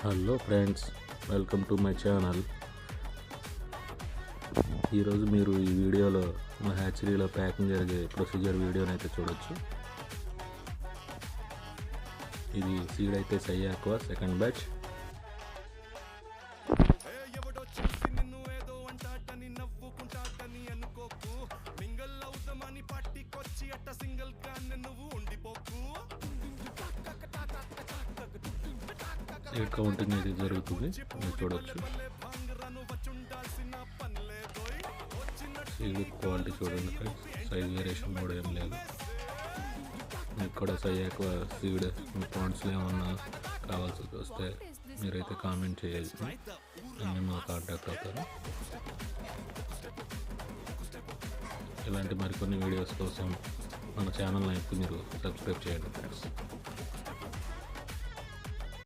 Hello friends, welcome to my channel. ఈరోజు మీరు ఈ వీడియోలో మా హ్యాచరీలో ప్యాకింగ్ జరిగే ప్రొసీజర్ వీడియోని అయితే చూడొచ్చు. ఇది సీడ్ అయితే Sai aqua second batch. Seed counting అయితే జరుగుతుంది, మీరు చూడొచ్చు. సీడ్ క్వాలిటీ చూడండి ఫ్రెండ్స్, సైజ్ వేరియేషన్ కూడా ఏం లేదు. మీకు కూడా సై ఆక్వా సీడ్ మీ పాయింట్స్లో ఏమన్నా కావాల్సి వస్తే మీరైతే కామెంట్ చేయొచ్చు, అన్నీ మా కాంటాక్ట్ అవుతారు. ఇలాంటి మరికొన్ని వీడియోస్ కోసం మన ఛానల్ని అయితే మీరు సబ్స్క్రైబ్ చేయండి ఫ్రెండ్స్.